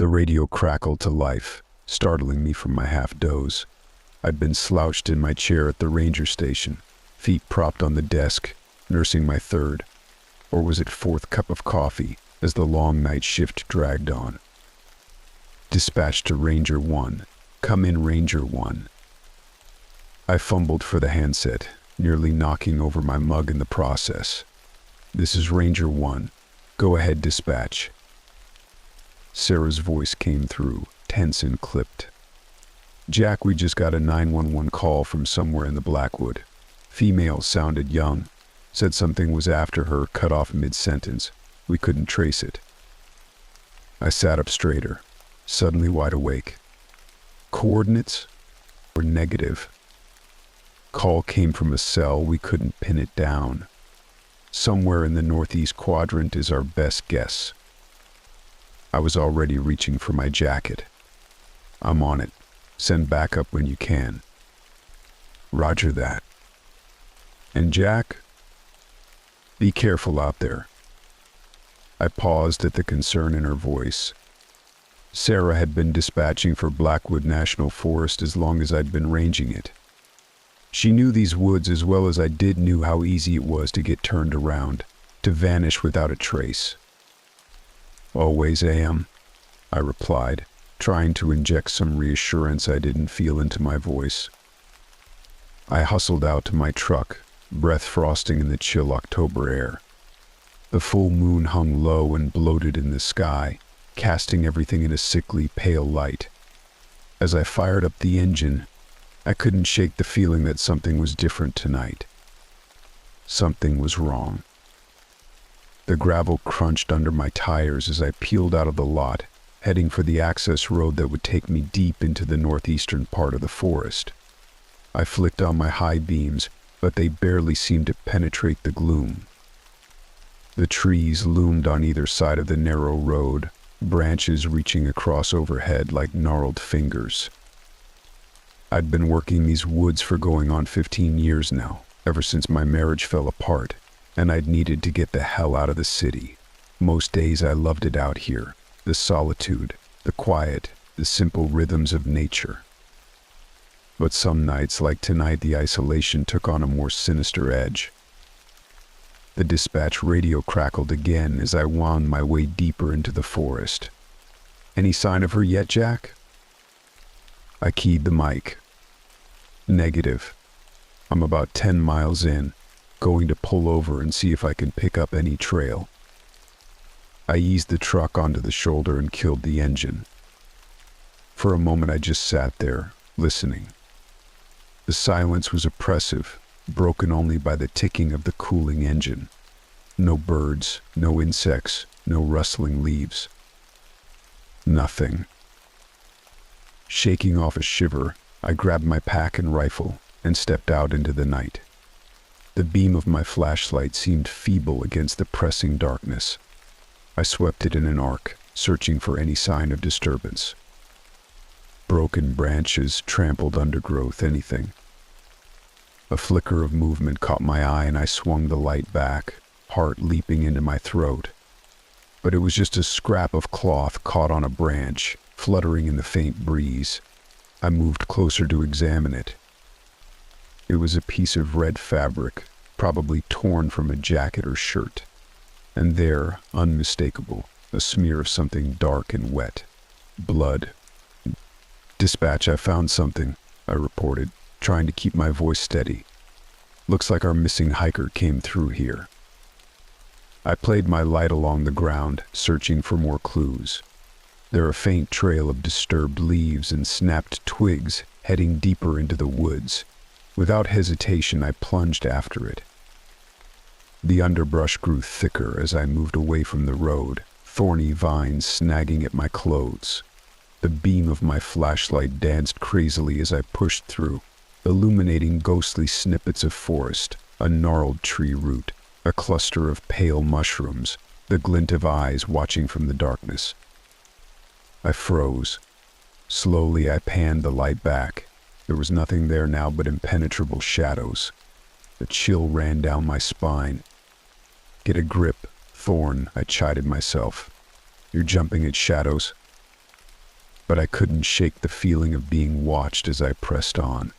The radio crackled to life, startling me from my half-doze. I'd been slouched in my chair at the ranger station, feet propped on the desk, nursing my third, or was it fourth cup of coffee as the long night shift dragged on. Dispatch to Ranger 1. Come in, Ranger 1. I fumbled for the handset, nearly knocking over my mug in the process. This is Ranger 1. Go ahead, dispatch. Sarah's voice came through, tense and clipped. Jack, we just got a 911 call from somewhere in the Blackwood. Female, sounded young. Said something was after her, cut off mid-sentence. We couldn't trace it. I sat up straighter, suddenly wide awake. Coordinates were negative. Call came from a cell, we couldn't pin it down. Somewhere in the northeast quadrant is our best guess. I was already reaching for my jacket. I'm on it. Send backup when you can. Roger that. And Jack? Be careful out there. I paused at the concern in her voice. Sarah had been dispatching for Blackwood National Forest as long as I'd been ranging it. She knew these woods as well as I knew how easy it was to get turned around, to vanish without a trace. Always am, I replied, trying to inject some reassurance I didn't feel into my voice. I hustled out to my truck, breath frosting in the chill October air. The full moon hung low and bloated in the sky, casting everything in a sickly pale light. As I fired up the engine, I couldn't shake the feeling that something was different tonight. Something was wrong. The gravel crunched under my tires as I peeled out of the lot, heading for the access road that would take me deep into the northeastern part of the forest. I flicked on my high beams, but they barely seemed to penetrate the gloom. The trees loomed on either side of the narrow road, branches reaching across overhead like gnarled fingers. I'd been working these woods for going on 15 years now, ever since my marriage fell apart, and I'd needed to get the hell out of the city. Most days I loved it out here, the solitude, the quiet, the simple rhythms of nature. But some nights, like tonight, the isolation took on a more sinister edge. The dispatch radio crackled again as I wound my way deeper into the forest. Any sign of her yet, Jack? I keyed the mic. Negative. I'm about 10 miles in, going to pull over and see if I can pick up any trail. I eased the truck onto the shoulder and killed the engine. For a moment I just sat there, listening. The silence was oppressive, broken only by the ticking of the cooling engine. No birds, no insects, no rustling leaves. Nothing. Shaking off a shiver, I grabbed my pack and rifle and stepped out into the night. The beam of my flashlight seemed feeble against the pressing darkness. I swept it in an arc, searching for any sign of disturbance. Broken branches, trampled undergrowth, anything. A flicker of movement caught my eye and I swung the light back, heart leaping into my throat. But it was just a scrap of cloth caught on a branch, fluttering in the faint breeze. I moved closer to examine it. It was a piece of red fabric, probably torn from a jacket or shirt. And there, unmistakable, a smear of something dark and wet. Blood. Dispatch, I found something, I reported, trying to keep my voice steady. Looks like our missing hiker came through here. I played my light along the ground, searching for more clues. There a faint trail of disturbed leaves and snapped twigs heading deeper into the woods. Without hesitation, I plunged after it. The underbrush grew thicker as I moved away from the road, thorny vines snagging at my clothes. The beam of my flashlight danced crazily as I pushed through, illuminating ghostly snippets of forest, a gnarled tree root, a cluster of pale mushrooms, the glint of eyes watching from the darkness. I froze. Slowly I panned the light back. There was nothing there now but impenetrable shadows. A chill ran down my spine. Get a grip, Thorn, I chided myself. You're jumping at shadows. but I couldn't shake the feeling of being watched as I pressed on.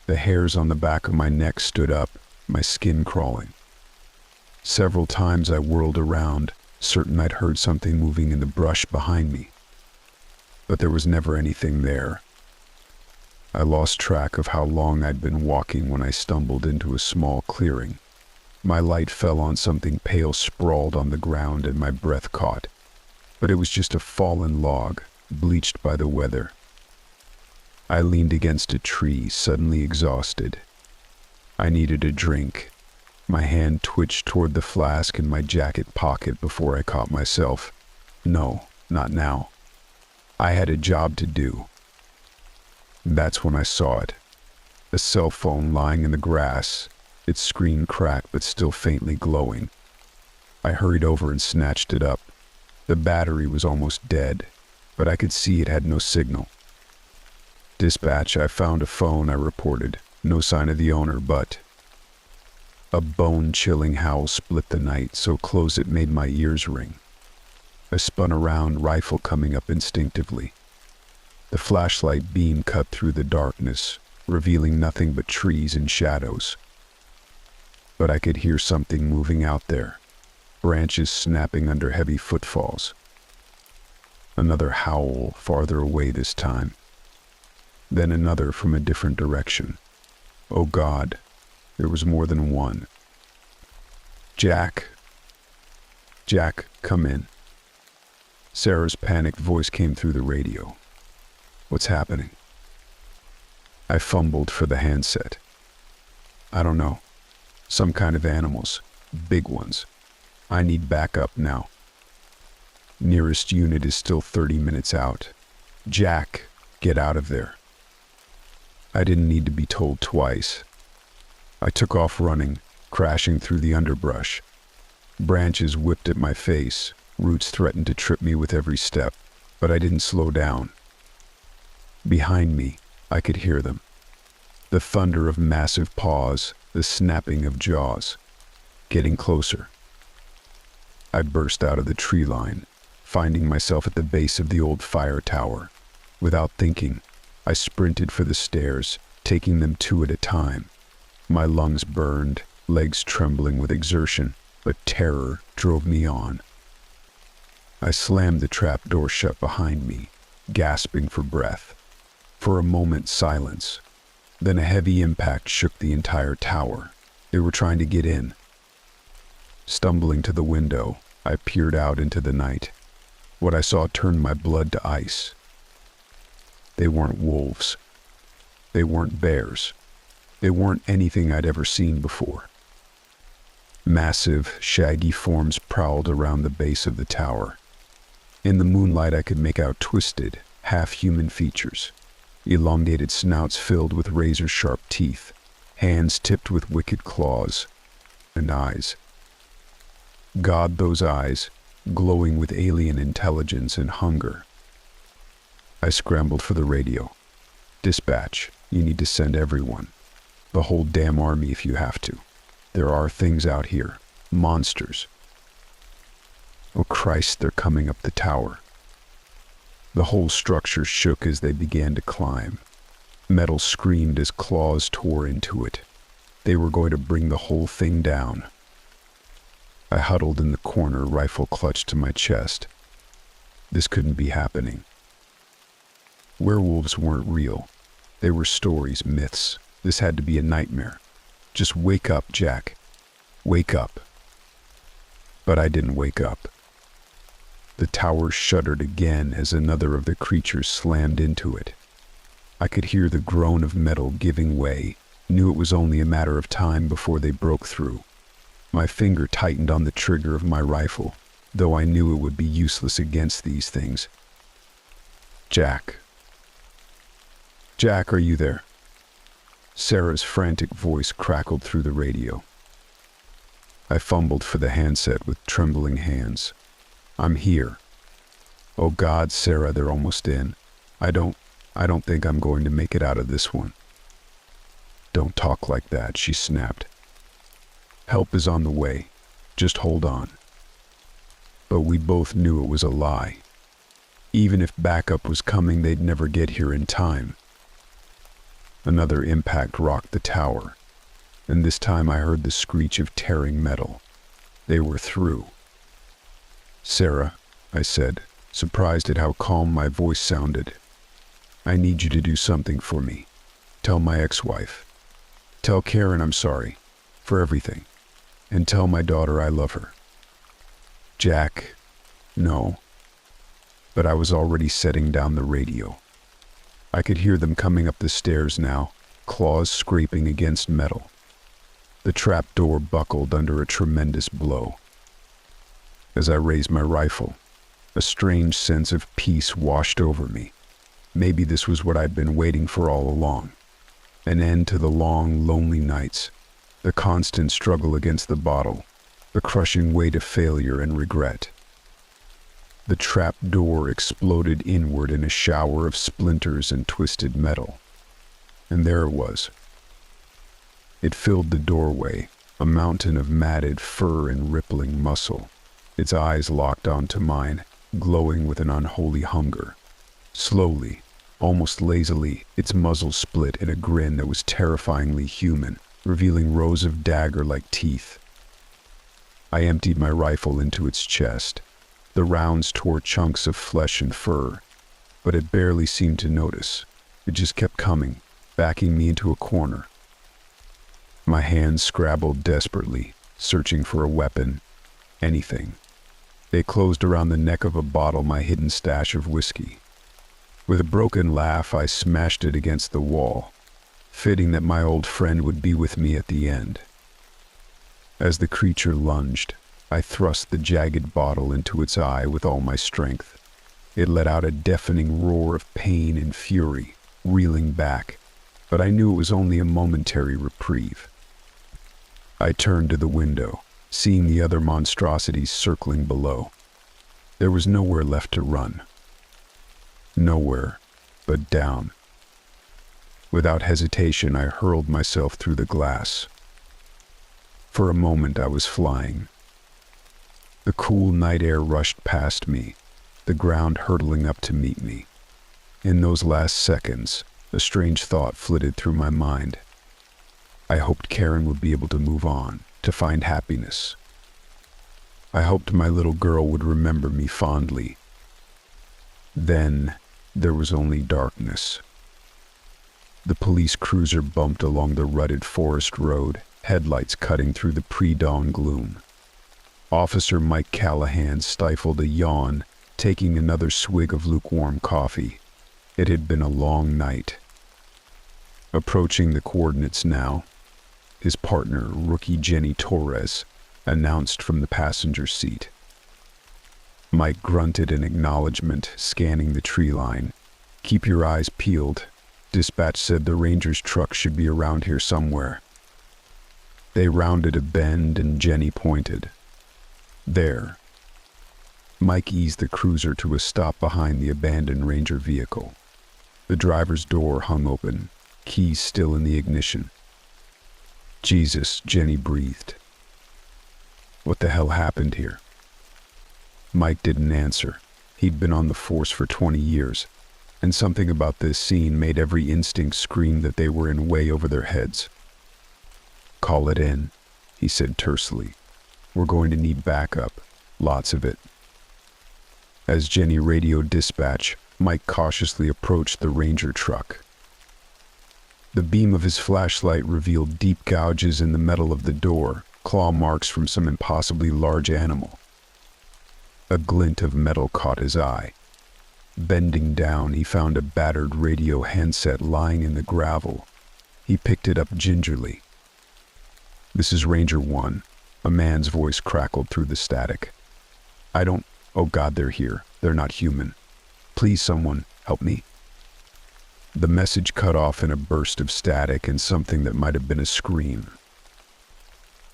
The hairs on the back of my neck stood up, my skin crawling. Several times I whirled around, certain I'd heard something moving in the brush behind me. But there was never anything there. I lost track of how long I'd been walking when I stumbled into a small clearing. My light fell on something pale sprawled on the ground and my breath caught. But it was just a fallen log, bleached by the weather. I leaned against a tree, suddenly exhausted. I needed a drink. My hand twitched toward the flask in my jacket pocket before I caught myself. No, not now. I had a job to do. That's when I saw it. A cell phone lying in the grass, its screen cracked but still faintly glowing. I hurried over and snatched it up. The battery was almost dead, but I could see it had no signal. "Dispatch, I found a phone," I reported. "No sign of the owner, but..." A bone-chilling howl split the night, so close it made my ears ring. I spun around, rifle coming up instinctively. The flashlight beam cut through the darkness, revealing nothing but trees and shadows. But I could hear something moving out there, branches snapping under heavy footfalls. Another howl, farther away this time. Then another from a different direction. Oh God, there was more than one. "Jack! Jack, come in." Sarah's panicked voice came through the radio. "What's happening?" I fumbled for the handset. "I don't know. Some kind of animals. Big ones. I need backup now. Nearest unit is still 30 minutes out. Jack, get out of there." I didn't need to be told twice. I took off running, crashing through the underbrush. Branches whipped at my face, roots threatened to trip me with every step, but I didn't slow down. Behind me, I could hear them. The thunder of massive paws, the snapping of jaws. Getting closer. I burst out of the tree line, finding myself at the base of the old fire tower. Without thinking, I sprinted for the stairs, taking them two at a time. My lungs burned, legs trembling with exertion, but terror drove me on. I slammed the trap door shut behind me, gasping for breath. For a moment, silence. Then a heavy impact shook the entire tower. They were trying to get in. Stumbling to the window, I peered out into the night. What I saw turned my blood to ice. They weren't wolves. They weren't bears. They weren't anything I'd ever seen before. Massive, shaggy forms prowled around the base of the tower. In the moonlight, I could make out twisted, half-human features. Elongated snouts filled with razor-sharp teeth, hands tipped with wicked claws, and eyes. God, those eyes, glowing with alien intelligence and hunger. I scrambled for the radio. "Dispatch, you need to send everyone. The whole damn army if you have to. There are things out here. Monsters." Oh Christ, they're coming up the tower. The whole structure shook as they began to climb. Metal screamed as claws tore into it. They were going to bring the whole thing down. I huddled in the corner, rifle clutched to my chest. This couldn't be happening. Werewolves weren't real. They were stories, myths. This had to be a nightmare. Just wake up, Jack. Wake up. But I didn't wake up. The tower shuddered again as another of the creatures slammed into it. I could hear the groan of metal giving way, knew it was only a matter of time before they broke through. My finger tightened on the trigger of my rifle, though I knew it would be useless against these things. "Jack. Jack, are you there?" Sarah's frantic voice crackled through the radio. I fumbled for the handset with trembling hands. "I'm here." "Oh God, Sarah, they're almost in. I don't think I'm going to make it out of this one." "Don't talk like that," she snapped. "Help is on the way. Just hold on." But we both knew it was a lie. Even if backup was coming, they'd never get here in time. Another impact rocked the tower, and this time I heard the screech of tearing metal. They were through. "Sarah," I said, surprised at how calm my voice sounded. "I need you to do something for me. Tell my ex-wife. Tell Karen I'm sorry for everything. And tell my daughter I love her." "Jack, no." But I was already setting down the radio. I could hear them coming up the stairs now, claws scraping against metal. The trap door buckled under a tremendous blow. As I raised my rifle, a strange sense of peace washed over me. Maybe this was what I'd been waiting for all along. An end to the long, lonely nights, the constant struggle against the bottle, the crushing weight of failure and regret. The trap door exploded inward in a shower of splinters and twisted metal. And there it was. It filled the doorway, a mountain of matted fur and rippling muscle. Its eyes locked onto mine, glowing with an unholy hunger. Slowly, almost lazily, its muzzle split in a grin that was terrifyingly human, revealing rows of dagger-like teeth. I emptied my rifle into its chest. The rounds tore chunks of flesh and fur, but it barely seemed to notice. It just kept coming, backing me into a corner. My hands scrabbled desperately, searching for a weapon, anything. They closed around the neck of a bottle, my hidden stash of whiskey. With a broken laugh, I smashed it against the wall, fitting that my old friend would be with me at the end. As the creature lunged, I thrust the jagged bottle into its eye with all my strength. It let out a deafening roar of pain and fury, reeling back, but I knew it was only a momentary reprieve. I turned to the window, seeing the other monstrosities circling below. There was nowhere left to run. Nowhere but down. Without hesitation, I hurled myself through the glass. For a moment, I was flying. The cool night air rushed past me, the ground hurtling up to meet me. In those last seconds, a strange thought flitted through my mind. I hoped Karen would be able to move on, to find happiness. I hoped my little girl would remember me fondly. Then, there was only darkness. The police cruiser bumped along the rutted forest road, headlights cutting through the pre-dawn gloom. Officer Mike Callahan stifled a yawn, taking another swig of lukewarm coffee. It had been a long night. Approaching the coordinates now, his partner, rookie Jenny Torres, announced from the passenger seat. Mike grunted in acknowledgement, scanning the tree line. "Keep your eyes peeled. Dispatch said the ranger's truck should be around here somewhere." They rounded a bend and Jenny pointed. "There." Mike eased the cruiser to a stop behind the abandoned ranger vehicle. The driver's door hung open, keys still in the ignition. "Jesus," Jenny breathed. "What the hell happened here?" Mike didn't answer. He'd been on the force for 20 years, and something about this scene made every instinct scream that they were in way over their heads. "Call it in," he said tersely. "We're going to need backup, lots of it." As Jenny radioed dispatch, Mike cautiously approached the ranger truck. The beam of his flashlight revealed deep gouges in the metal of the door, claw marks from some impossibly large animal. A glint of metal caught his eye. Bending down, he found a battered radio handset lying in the gravel. He picked it up gingerly. "This is Ranger 1. A man's voice crackled through the static. Oh God, they're here. They're not human. Please, someone, help me." The message cut off in a burst of static and something that might have been a scream.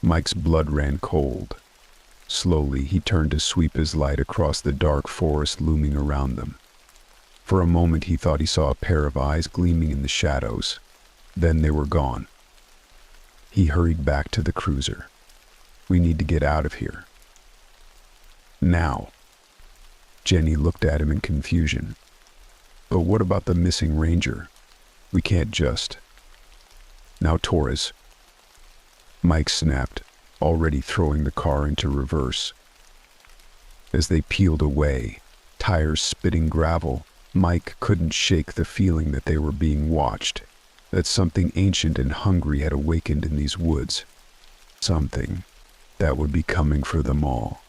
Mike's blood ran cold. Slowly, he turned to sweep his light across the dark forest looming around them. For a moment, he thought he saw a pair of eyes gleaming in the shadows. Then they were gone. He hurried back to the cruiser. "We need to get out of here. Now." Jenny looked at him in confusion. But what about the missing ranger? We can't just... Now Torres. Mike snapped, already throwing the car into reverse. As they peeled away, tires spitting gravel, Mike couldn't shake the feeling that they were being watched, that something ancient and hungry had awakened in these woods. Something that would be coming for them all.